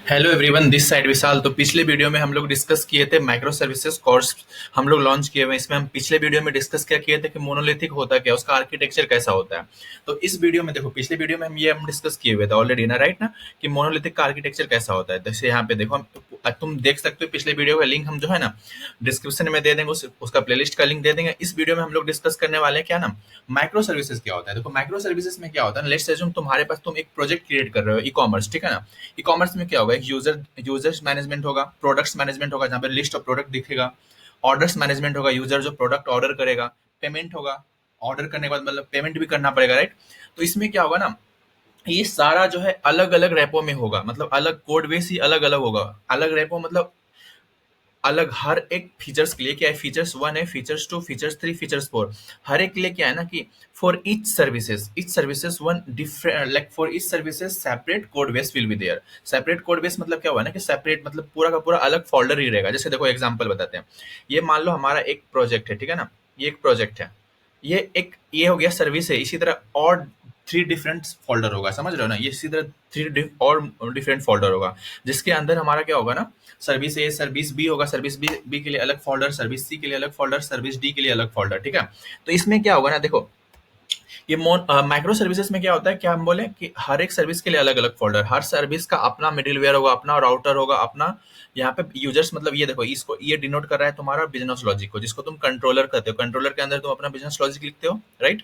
Hello everyone, this side विशाल। तो पिछले video में हम लोग डिस्कस किए थे माइक्रो सर्विसेज कोर्स हम लोग लॉन्च किए हुए हैं। इसमें हम पिछले वीडियो में डिस्कस क्या किए थे कि मोनोलिथिक होता क्या, उसका आर्किटेक्चर कैसा होता है। तो इस वीडियो में देखो, पिछले वीडियो में हम डिस्कस किए हुए थे ऑलरेडी ना, राइट ना, कि मोनोलिथिक का आर्किटेक्चर कैसा होता है। जैसे यहाँ पे देखो, तुम देख सकते हो पिछले वीडियो का लिंक हम जो है ना डिस्क्रिप्शन में दे देंगे, उसका प्लेलिस्ट का लिंक दे देंगे। इस वीडियो में हम लोग डिस्कस करने वाले हैं क्या ना, माइक्रो सर्विसेज क्या होता है। देखो माइक्रो सर्विसेज में क्या होता है, लेट्स एज्यूम तुम्हारे पास तुम एक प्रोजेक्ट क्रिएट कर रहे हो, ई कॉमर्स, ठीक है ना। ई कॉमर्स में क्या होगा, एक यूजर्स मैनेजमेंट होगा, प्रोडक्ट्स मैनेजमेंट होगा जहाँ पे लिस्ट ऑफ प्रोडक्ट दिखेगा, ऑर्डर्स मैनेजमेंट होगा, यूजर जो प्रोडक्ट ऑर्डर करेगा, पेमेंट होगा, ऑर्डर करने के बाद मतलब पेमेंट भी करना पड़ेगा, राइट। तो इसमें क्या होगा ना, ये सारा जो है अलग अलग रैपो में होगा, मतलब अलग कोड बेस ही अलग अलग होगा। अलग रैपो मतलब अलग, हर एक फीचर्स के लिए क्या है, फीचर्स वन है, features two, features three, features four. हर एक के लिए क्या है ना कि for each services one different, like for each services separate code base will be there. Separate code base मतलब क्या हुआ ना कि सेपरेट मतलब पूरा का पूरा अलग फोल्डर ही रहेगा। जैसे देखो एग्जांपल बताते हैं। ये मान लो हमारा एक प्रोजेक्ट है, ठीक है ना, ये एक प्रोजेक्ट है, ये हो गया सर्विस है। इसी तरह और थ्री डिफरेंट फोल्डर होगा, समझ रहे हो ना, ये इसी तरह और डिफरेंट फोल्डर होगा, जिसके अंदर हमारा क्या होगा ना, सर्विस ए, सर्विस बी होगा, सर्विस बी के लिए अलग फोल्डर, सर्विस सी के लिए अलग फोल्डर, सर्विस डी के लिए अलग फोल्डर, ठीक है। तो इसमें क्या होगा ना, देखो ये माइक्रो सर्विसेज में क्या होता है, क्या हम बोले कि हर एक सर्विस के लिए अलग अलग फोल्डर, हर सर्विस का अपना मिडिलवेयर होगा, अपना राउटर होगा, अपना यहाँ पे यूजर्स, मतलब ये देखो, इसको ये डिनोट कर रहा है तुम्हारा बिजनेस लॉजिक को, जिसको तुम कंट्रोलर कहते हो। कंट्रोलर के अंदर तुम अपना बिजनेस लॉजिक लिखते हो, राइट।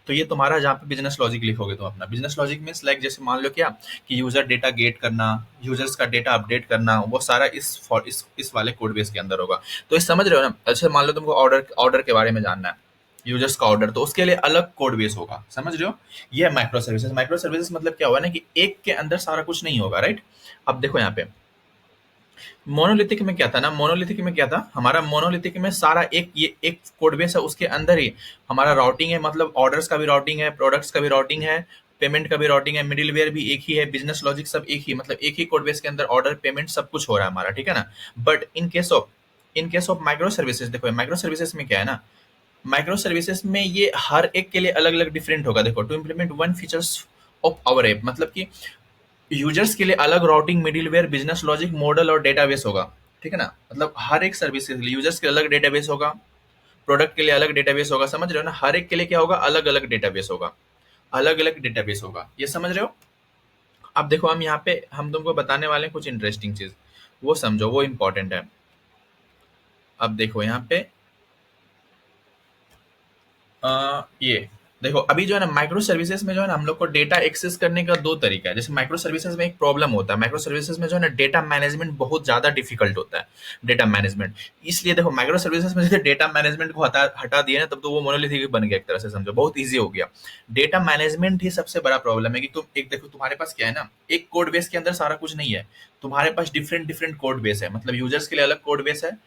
तो ये तुम्हारा जहाँ पे बिजनेस लॉजिक लिखोगे, तो अपना बिजनेस लॉजिक मीन्स लाइक जैसे मान लो क्या कि यूजर डेटा गेट करना, यूजर्स का डेटा अपडेट करना, वो सारा इस वाले कोड बेस के अंदर होगा। तो ये समझ रहे हो ना। अच्छा मान लो तुमको ऑर्डर ऑर्डर के बारे में जानना है, यूजर्स का ऑर्डर, तो उसके लिए अलग कोड बेस होगा, समझ रहे हो। ये है माइक्रो सर्विसेज। माइक्रो सर्विसेज मतलब क्या हुआ ना कि एक के अंदर सारा कुछ नहीं होगा, राइट। अब देखो यहाँ पे मोनोलिथिक में क्या था ना, मोनोलिथिक में क्या था, हमारा मोनोलिथिक में सारा एक, ये एक कोड बेस है, उसके अंदर ही हमारा राउटिंग है, मतलब ऑर्डर्स का भी राउटिंग है, प्रोडक्ट्स का भी राउटिंग है, पेमेंट का भी राउटिंग है, मिडिलवेयर भी एक ही है, बिजनेस लॉजिक सब एक ही, मतलब एक ही कोड बेस के अंदर ऑर्डर, पेमेंट सब कुछ हो रहा है हमारा, ठीक है ना। But in case of micro services, देखो माइक्रो सर्विसेज में क्या है ना, माइक्रो सर्विसेज में ये हर एक के लिए अलग अलग डिफरेंट होगा। देखो to implement one features of our app, मतलब कि यूजर्स के लिए अलग routing, middleware, business logic, model और डेटाबेस होगा, ठीक है ना। मतलब हर एक सर्विस के लिए यूजर्स के अलग डेटाबेस होगा, प्रोडक्ट के लिए अलग डेटाबेस होगा, समझ रहे हो ना। हर एक के लिए क्या होगा, अलग अलग डेटाबेस होगा, अलग अलग डेटाबेस होगा, ये समझ रहे हो। अब देखो हम यहाँ पे हम तुमको बताने वाले हैं कुछ इंटरेस्टिंग चीज, वो समझो, वो इंपॉर्टेंट है। अब देखो यहाँ पे ये देखो, अभी जो है ना माइक्रो सर्विसेज में जो है ना हम लोग को डेटा एक्सेस करने का दो तरीका है। जैसे माइक्रो सर्विसेज में एक प्रॉब्लम होता है, माइक्रो सर्विसेज में जो है ना डेटा मैनेजमेंट बहुत ज्यादा डिफिकल्ट होता है, डेटा मैनेजमेंट। इसलिए देखो माइक्रो सर्विसेज में जैसे डेटा मैनेजमेंट को हटा हटा दिया ना, तब तो वो मोनोलिथिक बन गया, एक तरह से समझो, बहुत ईजी हो गया। डेटा मैनेजमेंट ही सबसे बड़ा प्रॉब्लम है कि तुम एक देखो, तुम्हारे पास क्या है ना, एक कोड बेस के अंदर सारा कुछ नहीं है, तुम्हारे पास डिफरेंट डिफरेंट कोड बेस है, मतलब यूजर्स के लिए अलग कोड बेस है,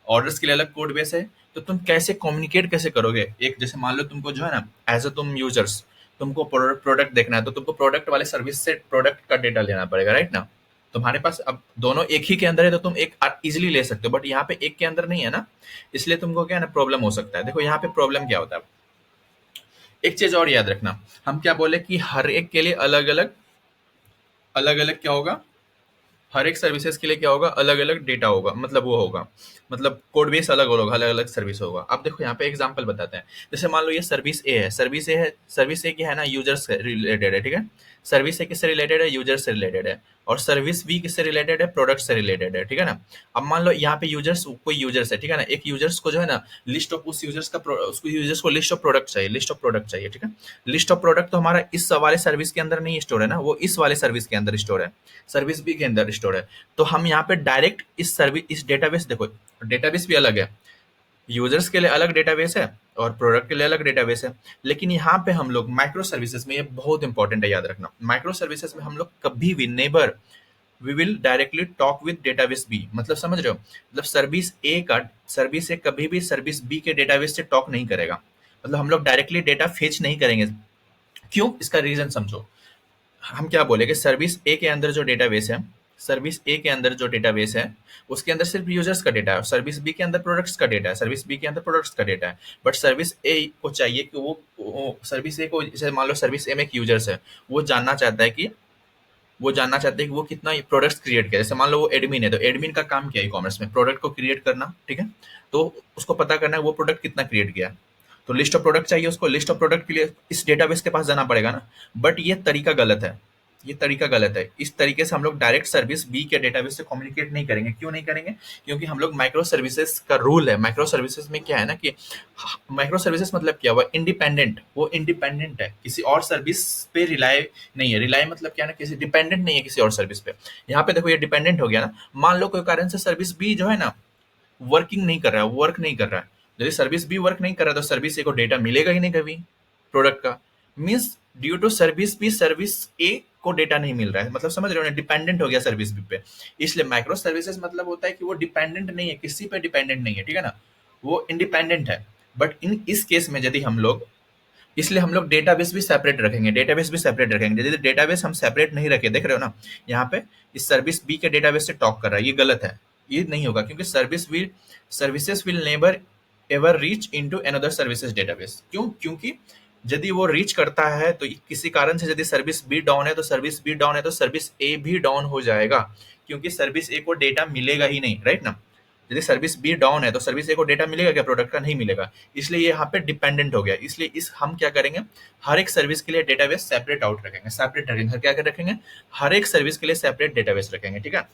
ऑर्डर्स के लिए अलग कोड बेस है। तो तुम कैसे कम्युनिकेट कैसे करोगे, एक जैसे मान लो तुमको जो है ना एज अ तुम यूजर्स, तुमको प्रोडक्ट देखना है, तो तुमको प्रोडक्ट वाले सर्विस से प्रोडक्ट का डेटा लेना पड़ेगा, राइट ना। तुम्हारे पास अब दोनों एक ही के अंदर है, तो तुम एक इजिली ले सकते हो, बट यहाँ पे एक के अंदर नहीं है ना, इसलिए तुमको क्या है ना प्रॉब्लम हो सकता है। देखो यहाँ पे प्रॉब्लम क्या होता है, एक चीज और याद रखना, हम क्या बोले कि हर एक के लिए अलग अलग, अलग अलग क्या होगा, हर एक सर्विसेज के लिए क्या होगा, अलग अलग डेटा होगा, मतलब वो होगा, मतलब कोड बेस अलग होगा, अलग अलग सर्विस होगा। अब देखो यहाँ पे एग्जांपल बताते हैं। जैसे मान लो ये सर्विस ए है, सर्विस ए क्या है ना, यूजर्स से रिलेटेड है, ठीक है। सर्विस ए किससे रिलेटेड है, यूजर से रिलेटेड है। और सर्विस बी किससे रिलेटेड है, प्रोडक्ट से रिलेटेड है, ठीक है ना। अब मान लो यहाँ पे यूजर्स, कोई यूजर्स है, ठीक है ना, एक यूजर्स को जो है ना लिस्ट ऑफ उस यूजर्स का उसको यूजर्स को लिस्ट ऑफ प्रोडक्ट चाहिए, लिस्ट ऑफ प्रोडक्ट चाहिए, ठीक है। लिस्ट ऑफ प्रोडक्ट तो हमारा इस वाले सर्विस के अंदर नहीं स्टोर है ना, वो इस वाले सर्विस के अंदर स्टोर है, सर्विस बी के अंदर स्टोर है। तो हम यहाँ पे डायरेक्ट इस सर्विस, इस डेटाबेस, देखो डेटाबेस भी अलग है, यूजर्स के लिए अलग डेटाबेस है और प्रोडक्ट के लिए अलग डेटाबेस है। लेकिन यहाँ पे हम लोग माइक्रो सर्विसेज में, ये बहुत इंपॉर्टेंट है याद रखना, माइक्रो सर्विसेज में हम लोग कभी भी never we will directly talk with database B, मतलब समझ रहे हो, मतलब सर्विस ए कभी भी सर्विस बी के डेटाबेस से टॉक नहीं करेगा, मतलब हम लोग डायरेक्टली डेटा फेच नहीं करेंगे। क्यों, इसका रीजन समझो। हम क्या बोले कि सर्विस ए के अंदर जो डेटाबेस है, सर्विस ए के अंदर जो डेटाबेस है, उसके अंदर सिर्फ यूजर्स का डेटा है, सर्विस बी के अंदर प्रोडक्ट्स का डेटा है, सर्विस बी के अंदर प्रोडक्ट्स का डेटा है। बट सर्विस ए को चाहिए कि वो सर्विस ए को, जैसे मान लो सर्विस ए में एक यूजर्स है, वो जानना चाहता है कि वो जानना चाहते हैं कि वो कितना प्रोडक्ट्स क्रिएट किया। जैसे मान लो वो एडमिन है, तो एडमिन का काम क्या है ई कॉमर्स में, प्रोडक्ट को क्रिएट करना, ठीक है। तो उसको पता करना है वो प्रोडक्ट कितना क्रिएट किया। तो लिस्ट ऑफ प्रोडक्ट चाहिए उसको, लिस्ट ऑफ प्रोडक्ट के लिए इस डेटाबेस के पास जाना पड़ेगा ना। बट ये तरीका गलत है, ये तरीका गलत है। इस तरीके से हम लोग डायरेक्ट सर्विस बी के डेटाबेस से कम्युनिकेट नहीं करेंगे। क्यों नहीं करेंगे? क्योंकि हम लोग माइक्रो सर्विसेज का रूल है। माइक्रो सर्विसेज में क्या है ना कि माइक्रो सर्विसेज मतलब क्या हुआ, इंडिपेंडेंट, वो इंडिपेंडेंट है, किसी और सर्विस पे रिलाय नहीं है। रिलाय मतलब क्या है ना, किसी डिपेंडेंट नहीं है किसी और सर्विस पे। यहाँ पे देखो ये डिपेंडेंट हो गया ना। मान लो कोई कारण से सर्विस बी जो है ना वर्किंग नहीं कर रहा है, वर्क नहीं कर रहा है। यदि सर्विस बी वर्क नहीं कर रहा है तो सर्विस ए को डेटा मिलेगा ही नहीं कभी प्रोडक्ट का। Means due to service B service A को डेटा नहीं मिल रहा है, मतलब समझ रहे हो ना, डिपेंडेंट हो गया सर्विस बी पे। इसलिए माइक्रो सर्विसेज मतलब होता है कि वो डिपेंडेंट नहीं है, किसी पे डिपेंडेंट नहीं है, ठीक है ना, वो इंडिपेंडेंट है। बट इन इस केस में यदि हम लोग, इसलिए हम लोग डेटाबेस भी सेपरेट रखेंगे, डेटाबेस भी सेपरेट रखेंगे। यदि डेटाबेस हम सेपरेट नहीं रखे, देख रहे हो ना यहाँ पे इस सर्विस बी के डेटाबेस से टॉक कर रहा है, ये गलत है, ये नहीं होगा। क्योंकि services will never ever reach into another services database. क्यों? क्योंकि यदि वो रीच करता है तो किसी कारण से यदि सर्विस बी डाउन है तो सर्विस बी डाउन है तो सर्विस ए भी डाउन हो जाएगा, क्योंकि सर्विस ए को डेटा मिलेगा ही नहीं, राइट ना। यदि सर्विस बी डाउन है तो सर्विस ए को डेटा मिलेगा क्या? प्रोडक्ट का नहीं मिलेगा। इसलिए ये यहाँ पे डिपेंडेंट हो गया। इसलिए इस हम क्या करेंगे, हर एक सर्विस के लिए डेटाबेस सेपरेट आउट रखेंगे, सेपरेट रखेंगे। क्या कर रखेंगे? हर एक सर्विस के लिए सेपरेट डेटाबेस रखेंगे, ठीक है।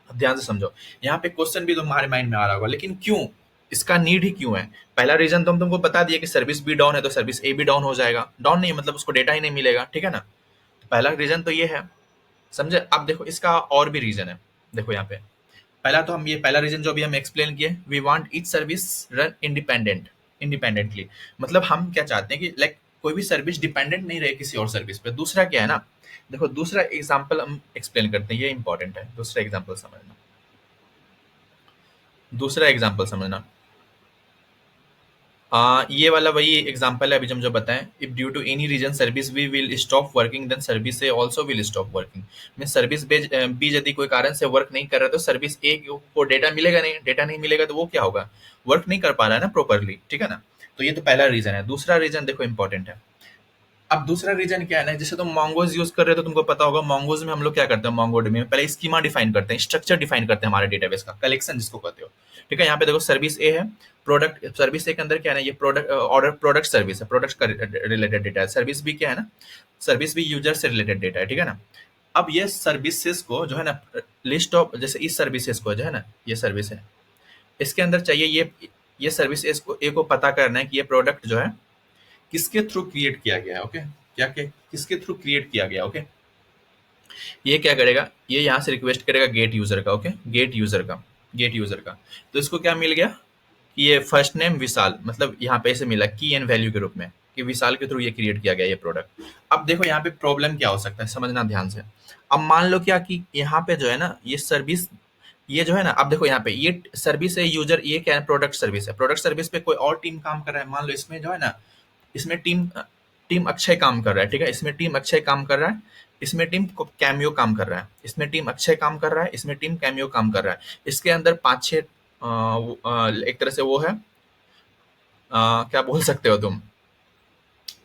अब ध्यान से समझो, यहाँ पे क्वेश्चन भी तुम्हारे माइंड में आ रहा होगा, लेकिन क्यों, इसका नीड ही क्यों है? पहला रीजन तो हम तुमको बता दिए कि सर्विस बी डाउन है तो सर्विस ए भी डाउन हो जाएगा। डाउन नहीं मतलब उसको डेटा ही नहीं मिलेगा, ठीक है ना। तो पहला रीजन तो ये है, समझे। अब देखो इसका और भी रीजन है। देखो यहाँ पे पहला तो हम ये पहला रीजन जो भी हम एक्सप्लेन किए, we want each service run independently. मतलब हम क्या चाहते हैं कि लाइक कोई भी सर्विस डिपेंडेंट नहीं रहे किसी और सर्विस पे। दूसरा क्या है ना, देखो दूसरा एग्जांपल हम एक्सप्लेन करते हैं, ये इंपॉर्टेंट है। दूसरा एग्जांपल समझना, दूसरा एग्जांपल समझना। ये वाला वही एग्जांपल है अभी जो बताएं। If due to any reason service B will stop working then service A also will stop working. मैं सर्विस बी यदि कोई कारण से वर्क नहीं कर रहा तो सर्विस ए को डेटा मिलेगा नहीं, डेटा नहीं मिलेगा तो वो क्या होगा, वर्क नहीं कर पा रहा है ना प्रॉपरली, ठीक है ना। तो ये तो पहला रीजन है। दूसरा रीजन देखो इंपॉर्टेंट है। अब दूसरा रीजन क्या है ना, जैसे तुम मोंगोज यूज कर रहे हो तो तुमको पता होगा मोंगोज में हम लोग क्या करते हैं, मोंगोडीबी में पहले स्कीमा डिफाइन करते हैं, स्ट्रक्चर डिफाइन करते हैं हमारे डेटाबेस का, कलेक्शन जिसको कहते हो, ठीक है। यहाँ पे देखो सर्विस ए है, प्रोडक्ट सर्विस ए के अंदर क्या है ना, ये प्रोडक्ट ऑर्डर प्रोडक्ट सर्विस है, प्रोडक्ट का रिलेटेड डेटा है। सर्विस बी क्या है ना, सर्विस बी यूजर से रिलेटेड डेटा है, ठीक है ना। अब ये सर्विसेज को जो है ना, लिस्ट ऑफ जैसे इस सर्विसेज को जो है ना, ये सर्विस है, इसके अंदर चाहिए ये सर्विस ए को पता करना है कि ये प्रोडक्ट जो है किसके थ्रू क्रिएट किया गया है, ओके। क्या क्या किसके थ्रू क्रिएट किया गया, ओके। ये क्या करेगा, ये यहाँ से रिक्वेस्ट करेगा गेट यूजर का, ओके, गेट यूजर का। तो इसको क्या मिल गया कि ये फर्स्ट नेम विशाल, मतलब यहाँ पे ऐसे मिला की एंड वैल्यू के रूप में कि विशाल के थ्रू ये क्रिएट किया गया ये प्रोडक्ट। अब देखो यहाँ पे प्रॉब्लम क्या हो सकता है, समझना ध्यान से। अब मान लो क्या कि यहाँ पे जो है ना ये सर्विस, ये जो है ना, अब देखो यहाँ पे ये सर्विस है यूजर, ये क्या है, प्रोडक्ट सर्विस है। प्रोडक्ट सर्विस पे कोई और टीम काम कर रहा है, मान लो इसमें जो है ना, इसमें टीम टीम अक्षय काम कर रहा है, ठीक है। इसमें टीम अक्षय काम कर रहा है, इसमें टीम कैमियो काम कर रहा है, इसमें टीम अक्षय काम कर रहा है, इसमें टीम कैमियो काम कर रहा है। इसके अंदर पांच छह एक तरह से वो है, क्या बोल सकते हो तुम,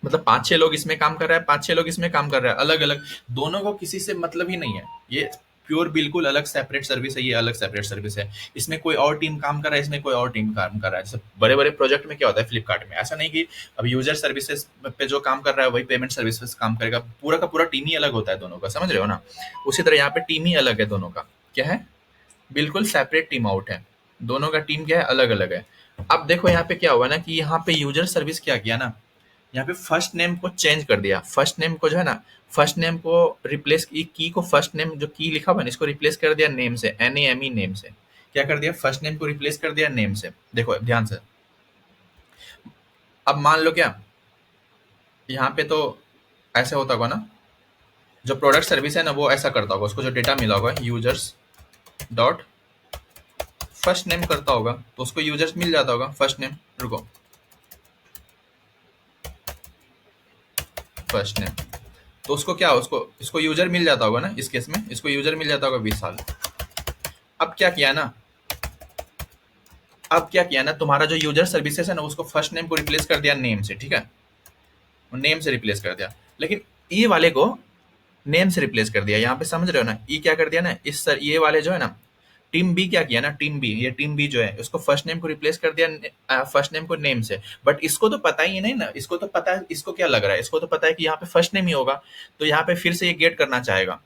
मतलब पांच छह लोग इसमें काम कर रहा है, पांच छह लोग इसमें काम कर रहा है, अलग अलग, दोनों को किसी से मतलब ही नहीं है। ये प्योर बिल्कुल अलग सेपरेट सर्विस है, ये अलग सेपरेट सर्विस है। इसमें कोई और टीम काम कर रहा है, इसमें कोई और टीम काम कर रहा है। जैसे बड़े बड़े प्रोजेक्ट में क्या होता है फ्लिपकार्ट में, ऐसा नहीं कि अब यूजर सर्विसेज पे जो काम कर रहा है वही पेमेंट सर्विसेज काम करेगा, पूरा का पूरा टीम ही अलग होता है दोनों का, समझ रहे हो ना। उसी तरह यहाँ पे टीम ही अलग है दोनों का, क्या है, बिल्कुल सेपरेट टीम आउट है, दोनों का टीम क्या है, अलग अलग है। अब देखो यहाँ पे क्या हुआ ना कि यहाँ पे यूजर सर्विस क्या किया ना, यहाँ पे फर्स्ट नेम को चेंज कर दिया। फर्स्ट नेम को जो है ना, फर्स्ट नेम को रिप्लेस की को फर्स्ट नेम जो की लिखा हुआ है इसको रिप्लेस कर दिया नेम से, NAME नेम से। क्या कर दिया, फर्स्ट नेम को रिप्लेस कर दिया नेम से। देखो ध्यान से, अब मान लो क्या यहाँ पे तो ऐसे होता होगा ना, जो प्रोडक्ट सर्विस है ना वो ऐसा करता होगा, उसको जो डेटा मिला होगा यूजर्स डॉट फर्स्ट नेम करता होगा तो उसको यूजर्स मिल जाता होगा फर्स्ट नेम, रुको, फर्स्ट नेम, तो उसको क्या, उसको इसको यूजर मिल जाता होगा ना, इस केस में इसको यूजर मिल जाता होगा विशाल। अब क्या किया ना, अब क्या किया ना, तुम्हारा जो यूजर सर्विसेज है ना उसको फर्स्ट नेम को रिप्लेस कर दिया नेम से, ठीक है, नेम से रिप्लेस कर दिया। लेकिन ये वाले को नेम से रिप्लेस कर दिया। यहाँ पे समझ रहे हो ना, ये क्या कर दिया ना, इस सर ये वाले जो है ना, टीम बी क्या किया ना, टीम बी, ये टीम बी जो है उसको फर्स्ट नेम को रिप्लेस कर दिया फर्स्ट नेम को नेम से। बट इसको तो पता ही नहीं ना, इसको तो पता है, इसको क्या लग रहा है, इसको तो पता है कि यहाँ पे फर्स्ट नेम ही होगा, तो यहाँ पे फिर से ये गेट करना चाहेगा,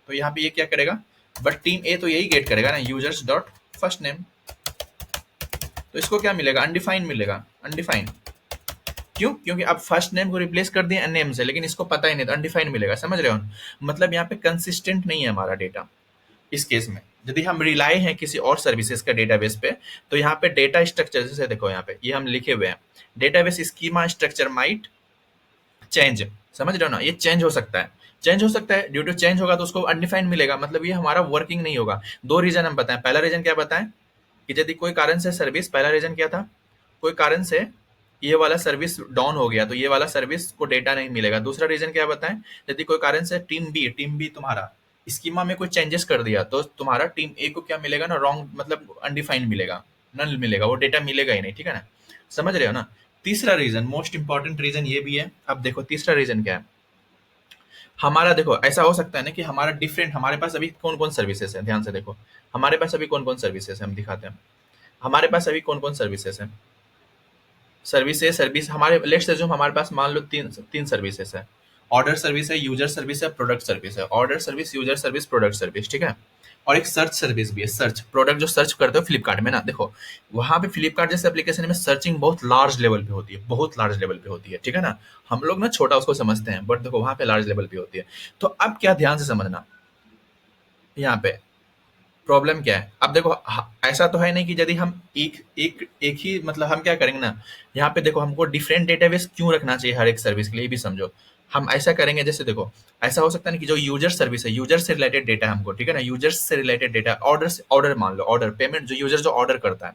तो यहाँ पे ये क्या करेगा, बट टीम ए तो यही गेट करेगा ना, यूजर्स डॉट फर्स्ट नेम, तो इसको क्या मिलेगा, अनडिफाइंड मिलेगा, अनडिफाइंड। क्यों? क्योंकि अब फर्स्ट नेम को रिप्लेस कर दिया नेम से, लेकिन इसको पता ही नहीं, तो अनडिफाइंड मिलेगा। समझ रहे हो? मतलब यहाँ पे कंसिस्टेंट नहीं है हमारा डेटा। इस केस में यदि हम रिलाई हैं किसी और सर्विसेज का डेटाबेस पे, तो यहाँ पे डेटा स्ट्रक्चर, जैसे देखो यहाँ पे ये हम लिखे हुए हैं, database schema structure might change. समझ रहे हो ना, ये चेंज हो सकता है, चेंज हो सकता है, ड्यू टू चेंज होगा तो उसको अनडिफाइंड मिलेगा, मतलब ये हमारा वर्किंग नहीं होगा। दो रीजन हम बताएं, पहला रीजन क्या बताएं कि यदि कोई कारण से सर्विस, पहला रीजन क्या था, कोई कारण से ये वाला सर्विस डाउन हो गया तो ये वाला सर्विस को डेटा नहीं मिलेगा। दूसरा रीजन क्या बताएं, यदि कोई कारण से टीम बी तुम्हारा स्कीमा में कोई चेंजेस कर दिया तो तुम्हारा टीम ए को क्या मिलेगा ना, रॉन्ग, मतलब अनडिफाइंड मिलेगा, नल मिलेगा, वो डेटा मिलेगा ही नहीं। ठीक है ना, समझ रहे हो ना। तीसरा रीजन, मोस्ट इंपॉर्टेंट रीजन ये भी है। अब देखो तीसरा रीजन क्या है हमारा, देखो ऐसा हो सकता है ना कि हमारा डिफरेंट, हमारे पास अभी कौन कौन सर्विसेज है, ध्यान से देखो, हमारे पास अभी कौन कौन सर्विसेज है, हम दिखाते हैं। हमारे पास अभी कौन कौन सर्विसेज है, सर्विस हमारे लेट्स एज्यूम हमारे पास मान लो तीन तीन सर्विसेज है। ऑर्डर सर्विस है, यूजर सर्विस है, प्रोडक्ट सर्विस है। Order service, user service, product service, ठीक है। और एक सर्च सर्विस भी है, सर्च प्रोडक्ट जो सर्च करते हो फ्लिपकार्ट में ना, देखो वहां पे फ्लिपकार्ट जैसे एप्लीकेशन में सर्चिंग बहुत लार्ज लेवल पे होती है, बहुत लार्ज लेवल पे होती है, ठीक है ना। हम लोग ना छोटा उसको समझते हैं, बट देखो वहां पे लार्ज लेवल पे होती है। तो अब क्या ध्यान से समझना, यहाँ पे प्रॉब्लम क्या है। अब देखो ऐसा तो है नहीं कि यदि हम एक ही, मतलब हम क्या करेंगे ना, यहाँ पे देखो हमको डिफरेंट डेटाबेस क्यों रखना चाहिए हर एक सर्विस के लिए, ये भी समझो। हम ऐसा करेंगे, जैसे देखो ऐसा हो सकता है ना कि जो यूजर सर्विस है, यूजर से रिलेटेड डेटा हमको, ठीक है ना, यूजर से रिलेटेड डेटा, ऑर्डर से, ऑर्डर मान लो, ऑर्डर पेमेंट, जो यूजर जो ऑर्डर करता है,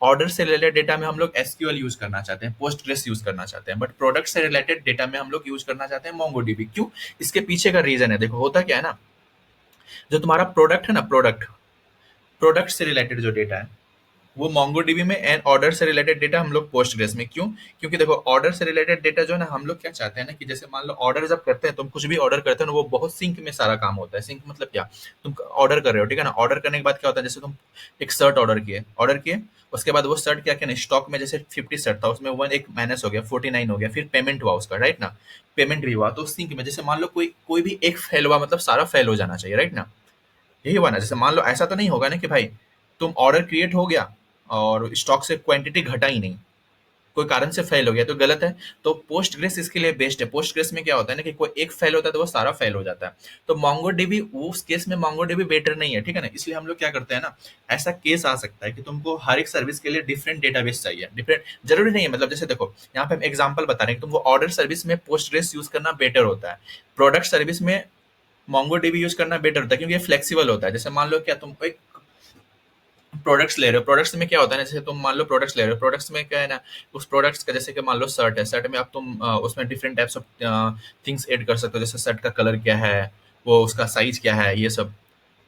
ऑर्डर से रिलेटेड डेटा में हम लोग एसक्यूएल यूज करना चाहते हैं, पोस्टग्रेस यूज करना चाहते हैं। बट प्रोडक्ट से रिलेटेड डेटा में हम लोग यूज करना चाहते हैं मोंगोडीबी। क्यों? इसके पीछे का रीजन है, देखो होता क्या है ना, जो तुम्हारा प्रोडक्ट है ना, प्रोडक्ट से रिलेटेड जो डेटा है वो मोंगोडीबी में, एंड ऑर्डर से रिलेटेड डेटा हम लोग पोस्टग्रेस में। क्यों? क्योंकि देखो ऑर्डर से रिलेटेड डेटा जो है ना, हम लोग क्या चाहते हैं ना कि जैसे मान लो ऑर्डर जब करते हैं, तुम कुछ भी ऑर्डर करते हो ना, वो बहुत सिंक में सारा काम होता है। सिंक मतलब क्या, तुम ऑर्डर कर रहे हो, ठीक है ना, ऑर्डर करने के बाद क्या होता है, जैसे तुम एक शर्ट ऑर्डर किए, उसके बाद वो शर्ट क्या क्या स्टॉक में, जैसे 50 शर्ट था, उसमें वन एक माइनस हो गया, 49 हो गया, फिर पेमेंट हुआ उसका, राइट ना, पेमेंट भी हुआ, तो सिंक में जैसे मान लो कोई कोई भी एक फेल हुआ, मतलब सारा फेल हो जाना चाहिए, राइट ना। यही हुआ ना, जैसे मान लो ऐसा तो नहीं होगा ना कि भाई तुम ऑर्डर क्रिएट हो गया और स्टॉक से क्वांटिटी घटा ही नहीं, कोई कारण से फेल हो गया, तो गलत है। तो पोस्ट ग्रेस इसके लिए बेस्ट है। पोस्ट ग्रेस में क्या होता है ना कि कोई एक फेल होता है तो वो सारा फेल हो जाता है। तो मोंगोडीबी उस केस में मोंगोडीबी बेटर नहीं है, ठीक है ना। इसलिए हम लोग क्या करते हैं ना, ऐसा केस आ सकता है कि तुमको हर एक सर्विस के लिए डिफरेंट डेटाबेस चाहिए, डिफरेंट जरूरी नहीं है, मतलब जैसे देखो यहाँ पे हम एग्जांपल बता रहे हैं कि तुमको ऑर्डर सर्विस में पोस्ट ग्रेस यूज करना बेटर होता है, प्रोडक्ट सर्विस में मोंगोडीबी यूज करना बेटर होता है, क्योंकि ये फ्लेक्सिबल होता है। जैसे मान लो क्या तुम एक प्रोडक्ट्स ले रहे हो, प्रोडक्ट्स में क्या होता है ना, जैसे तुम मान लो प्रोडक्ट्स ले रहे हो, प्रोडक्ट्स में क्या है ना, उस प्रोडक्ट्स का जैसे कि मान लो शर्ट है, शर्ट में अब तुम उसमें different types of things add कर सकते हो, जैसे शर्ट का कलर क्या है, वो उसका साइज क्या है, ये सब।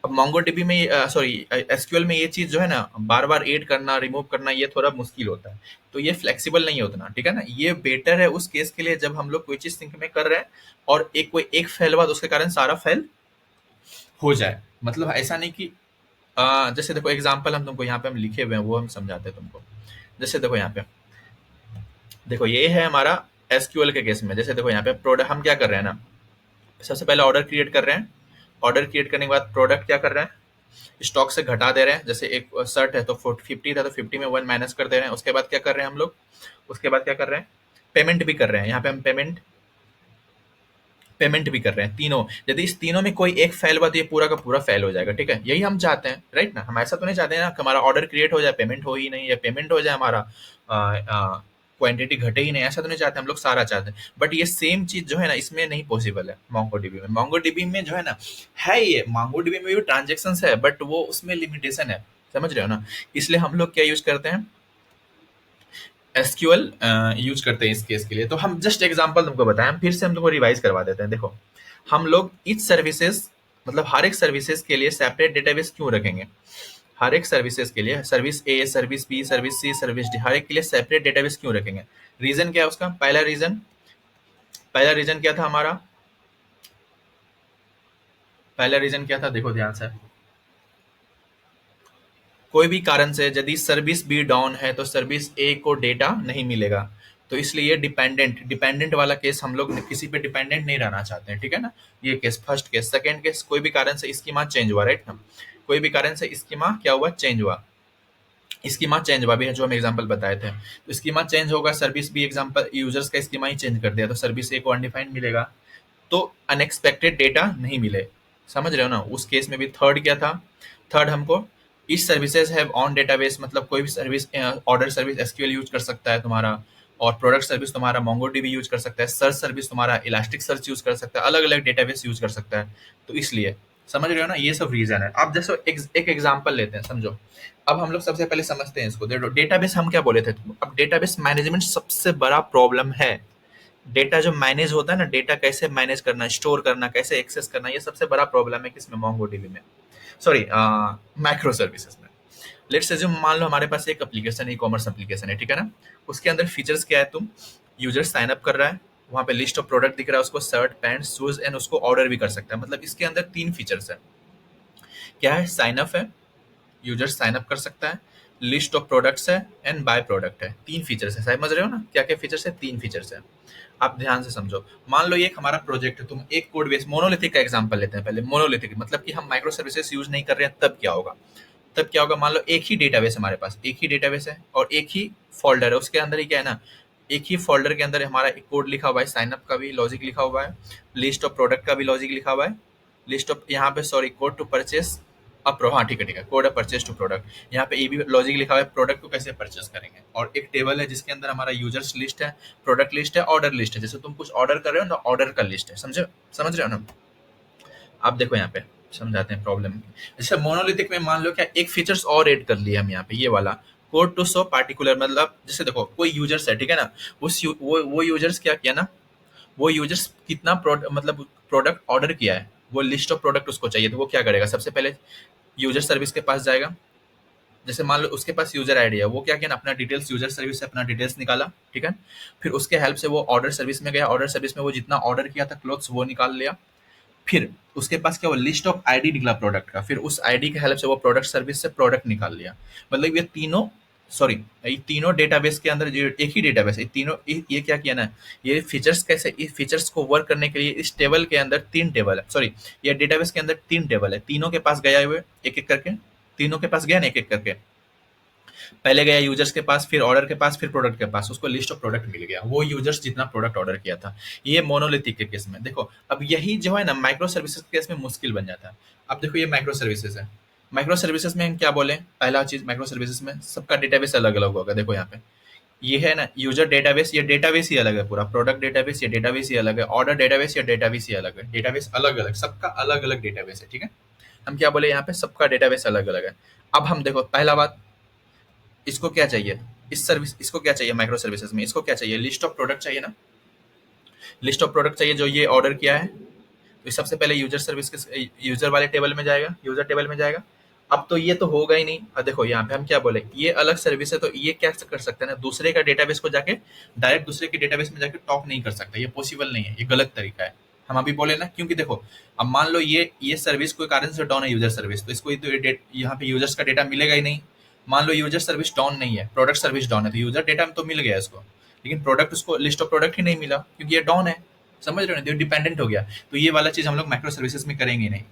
अब मोंगोडीबी में, सॉरी एसक्यूएल में ये चीज जो है ना, बार बार ऐड करना, रिमूव करना, ये थोड़ा मुश्किल होता है, तो ये फ्लेक्सिबल नहीं है उतना, ठीक है ना। ये बेटर है उस केस के लिए जब हम लोग कोई चीज सिंक में कर रहे हैं और एक कोई एक फेल हुआ तो उसके कारण सारा फेल हो जाए। मतलब ऐसा नहीं कि जैसे देखो एग्जांपल हम तुमको यहाँ पे हम लिखे हुए हैं, वो हम समझाते हैं तुमको। जैसे देखो यहाँ पे, देखो ये है हमारा एसक्यूएल के केस में। जैसे देखो यहाँ पे प्रोडक्ट हम क्या कर रहे हैं ना, सबसे पहले ऑर्डर क्रिएट कर रहे हैं, ऑर्डर क्रिएट करने के बाद प्रोडक्ट क्या कर रहे हैं, स्टॉक से घटा दे रहे हैं। जैसे एक शर्ट है तो 50 था तो 50 में 1 माइनस कर दे रहे हैं। उसके बाद क्या कर रहे हैं हम लोग, उसके बाद क्या कर रहे हैं, पेमेंट भी कर रहे हैं। यहाँ पे हम पेमेंट पेमेंट भी कर रहे हैं तीनों। यदि इस तीनों में कोई एक फेल हुआ तो ये पूरा का पूरा फेल हो जाएगा, ठीक है। यही हम चाहते हैं, राइट ना। हम ऐसा तो नहीं चाहते हैं ना कि हमारा ऑर्डर क्रिएट हो जाए पेमेंट हो ही नहीं, या पेमेंट हो जाए हमारा क्वांटिटी घटे ही नहीं, ऐसा तो नहीं चाहते, हम लोग सारा चाहते हैं। बट ये सेम चीज जो है ना इसमें नहीं पॉसिबल है मोंगोडीबी में। मोंगोडीबी में जो है ना, है ये मोंगोडीबी में भी ट्रांजेक्शन है, बट वो उसमें लिमिटेशन है, समझ रहे हो ना। इसलिए हम लोग क्या यूज करते हैं, एसक्यूएल यूज करते हैं इस केस के लिए। तो हम जस्ट एग्जांपल तुमको बताएं, हम फिर से हम तुमको रिवाइज करवा देते हैं। देखो हम लोग इच सर्विसेज, मतलब हर एक सर्विसेज के लिए सेपरेट डेटाबेस क्यों रखेंगे, हर एक सर्विसेज के लिए, service A, service B, service C, service D, हर एक के लिए सेपरेट डेटाबेस क्यों रखेंगे। रीजन क्या है उसका, पहला रीजन क्या था हमारा, पहला रीजन क्या था, देखो ध्यान से, कोई भी कारण से यदि सर्विस बी डाउन है तो सर्विस ए को डेटा नहीं मिलेगा। तो इसलिए डिपेंडेंट डिपेंडेंट वाला केस हम लोग किसी पे डिपेंडेंट नहीं रहना चाहते हैं, ठीक है ना। ये case first case. Second case, कोई भी कारण से स्कीमा चेंज हुआ, राइट ना, कोई भी कारण से स्कीमा क्या हुआ, चेंज हुआ। स्कीमा चेंज हुआ भी है जो हम एग्जांपल बताए थे, तो स्कीमा चेंज होगा, सर्विस भी एग्जांपल यूजर्स का स्कीमा ही चेंज कर दिया तो सर्विस ए को अनडिफाइंड मिलेगा, तो अनएक्सपेक्टेड डेटा नहीं मिले। समझ रहे हो ना। उस केस में भी थर्ड क्या था, थर्ड हमको इस सर्विसेज हैव ऑन डेटाबेस, मतलब कोई भी service, order service SQL use कर सकता है तुम्हारा, और प्रोडक्ट सर्विस तुम्हारा मोंगोडीबी यूज कर सकता है, सर्च सर्विस तुम्हारा इलास्टिक सर्च यूज कर सकता है, अलग अलग डेटाबेस यूज कर सकता है। तो इसलिए समझ रहे हो ना, ये सब रीजन है। अब जैसे एक एग्जांपल लेते हैं, समझो। अब हम लोग सबसे पहले समझते हैं इसको। डेटाबेस हम क्या बोले थे, अब डेटाबेस मैनेजमेंट सबसे बड़ा प्रॉब्लम है। डेटा जो मैनेज होता है ना, डेटा कैसे मैनेज करना, स्टोर करना, कैसे एक्सेस करना, ये सबसे बड़ा प्रॉब्लम है किसमें, मोंगोडीबी में, सॉरी माइक्रो सर्विसेज में। लेट्स एज्यूम, मान लो हमारे पास एक एप्लीकेशन, ई कॉमर्स एप्लीकेशन है, ठीक है ना। उसके अंदर फीचर्स क्या है, तुम यूजर साइन अप कर रहा है, वहां पे लिस्ट ऑफ प्रोडक्ट दिख रहा है, उसको शर्ट पैंट शूज एंड उसको ऑर्डर भी कर सकता है। मतलब इसके अंदर तीन फीचर्स है। क्या है, साइन अप है, यूजर साइन अप कर सकता है, लिस्ट ऑफ प्रोडक्ट्स है एंड बाय प्रोडक्ट है। तीन फीचर्स है, समझ रहे हो ना, क्या क्या फीचर्स है, तीन फीचर्स है। आप ध्यान से समझो। मान लो ये एक हमारा प्रोजेक्ट है, तुम एक कोड बेस, मोनोलिथिक का एग्जांपल लेते हैं पहले। मोनोलिथिक मतलब कि हम माइक्रो सर्विसेज यूज नहीं कर रहे हैं, तब क्या होगा, तब क्या होगा, मान लो एक ही डेटाबेस हमारे पास, एक ही डेटाबेस है और एक ही फोल्डर है, उसके अंदर ही क्या है ना, एक ही फोल्डर के अंदर हमारा एक कोड लिखा हुआ है, साइन अप का भी लॉजिक लिखा हुआ है, लिस्ट ऑफ प्रोडक्ट का भी लॉजिक लिखा हुआ है, लिस्ट ऑफ यहाँ पे सॉरी कोड टू परचेस अप्रो, हाँ ठीक है, code of purchase to product, यहाँ पे ये भी लॉजिक लिखा हुआ है, प्रोडक्ट को कैसे परचेस करेंगे। और एक टेबल है जिसके अंदर हमारा यूजर्स लिस्ट है, प्रोडक्ट लिस्ट है, ऑर्डर लिस्ट है, जैसे तुम कुछ ऑर्डर कर रहे हो ना, ऑर्डर का लिस्ट है, समझो, समझ रहे हो ना। आप देखो यहाँ पे समझाते हैं प्रॉब्लम। जैसे मोनोलिथिक में मान लो क्या एक फीचर्स और ऐड कर लिया हम यहाँ पे, ये वाला कोड टू सो पार्टिकुलर, मतलब जैसे देखो कोई यूजर्स है, ठीक है ना, वो यूजर्स क्या किया ना, वो यूजर्स कितना मतलब प्रोडक्ट ऑर्डर किया है, वो लिस्ट ऑफ प्रोडक्ट उसको चाहिए, तो वो क्या करेगा, सबसे पहले यूजर सर्विस के पास जाएगा। जैसे मान लो उसके पास यूजर आईडी है, वो क्या किया ना, अपना डिटेल्स यूजर सर्विस से अपना डिटेल्स निकाला, ठीक है। फिर उसके हेल्प से वो ऑर्डर सर्विस में गया, ऑर्डर सर्विस में वो जितना ऑर्डर किया था क्लोथ्स वो निकाल लिया। फिर उसके पास क्या, वो लिस्ट ऑफ आईडी निकला प्रोडक्ट का, फिर उस आईडी के हेल्प से वो प्रोडक्ट सर्विस से प्रोडक्ट निकाल लिया। मतलब ये तीनों, सॉरी, ये तीनों डेटाबेस के अंदर जो एक ही डेटाबेस है, तीनों ये क्या किया ना, ये फीचर्स कैसे, इस फीचर्स को वर्क करने के लिए इस टेबल के अंदर तीन टेबल है, सॉरी, ये डेटाबेस के अंदर तीन टेबल है, तीनों के पास गया हुए एक एक करके, तीनों के पास गया ना एक एक करके, पहले गया यूजर्स के पास, फिर ऑर्डर के पास, फिर प्रोडक्ट के पास, उसको लिस्ट ऑफ प्रोडक्ट मिल गया, वो यूजर्स जितना प्रोडक्ट ऑर्डर किया था। ये मोनोलिथिक के केस में देखो। अब यही जो है ना माइक्रो सर्विसेज के केस में मुश्किल बन जाता है। अब देखो ये माइक्रो सर्विसेज है, माइक्रो सर्विसेज में हम क्या बोले, पहला चीज माइक्रो सर्विसेज में सबका डेटाबेस अलग अलग होगा। देखो यहाँ पे ये है ना यूजर डेटाबेस, ये डेटाबेस ही अलग है पूरा, प्रोडक्ट डेटाबेस ये डेटाबेस ही अलग है, ऑर्डर डेटाबेस या डेटाबेस ही अलग है, डेटाबेस अलग अलग, सबका अलग अलग डेटाबेस है, ठीक है। हम क्या बोले यहाँ पे, सबका डेटाबेस अलग अलग है। अब हम देखो पहला बात, इसको क्या चाहिए, इस सर्विस, इसको क्या चाहिए माइक्रो सर्विसेज में, इसको क्या चाहिए, लिस्ट ऑफ प्रोडक्ट चाहिए ना, लिस्ट ऑफ प्रोडक्ट चाहिए जो ये ऑर्डर किया है। तो ये सबसे पहले यूजर सर्विस के यूजर वाले टेबल में जाएगा, यूजर टेबल में जाएगा। अब तो ये तो होगा ही नहीं। अब देखो यहाँ पे हम क्या बोले, ये अलग सर्विस है, तो ये क्या कर सकते हैं ना, दूसरे का डेटाबेस को जाके डायरेक्ट दूसरे के डेटाबेस में जाके टॉक नहीं कर सकता, ये पॉसिबल नहीं है, ये गलत तरीका है। हम अभी बोले ना, क्योंकि देखो अब मान लो ये सर्विस कोई कारण से डाउन है, यूजर सर्विस, तो इसको तो यहाँ पे यूजर्स का डेटा मिलेगा ही नहीं। मान लो यूजर सर्विस डाउन नहीं है, प्रोडक्ट सर्विस डाउन है, तो यूजर डेटा तो मिल गया इसको, लेकिन प्रोडक्ट उसको लिस्ट ऑफ प्रोडक्ट ही नहीं मिला क्योंकि ये डाउन है। समझ रहे हो ना, डिपेंडेंट हो गया। तो ये वाला चीज हम लोग माइक्रो सर्विसेज में करेंगे नहीं,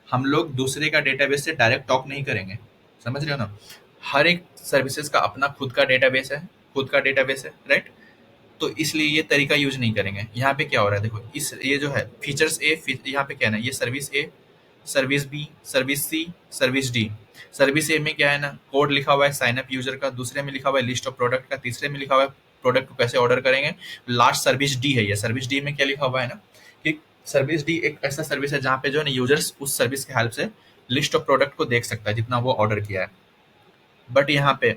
हम लोग दूसरे का डेटाबेस से डायरेक्ट टॉक नहीं करेंगे। समझ रहे हो ना, हर एक सर्विसेज का अपना खुद का डेटाबेस है, खुद का डेटाबेस है, राइट। तो इसलिए ये तरीका यूज नहीं करेंगे। यहाँ पे क्या हो रहा है देखो, इस ये जो है फीचर्स ए, यहाँ पे क्या है ना, ये service A, service B, service C, service D. Service A में क्या है ना, कोड लिखा हुआ है साइन अप यूजर का, दूसरे में लिखा हुआ है लिस्ट ऑफ प्रोडक्ट का, तीसरे में लिखा हुआ है प्रोडक्ट को कैसे ऑर्डर करेंगे। लास्ट सर्विस डी है, ये सर्विस डी में क्या लिखा हुआ है ना, कि सर्विस डी एक ऐसा सर्विस है जहाँ पे जो है ना यूजर्स उस सर्विस के हेल्प से लिस्ट ऑफ प्रोडक्ट को देख सकता है जितना वो ऑर्डर किया है। बट यहाँ पे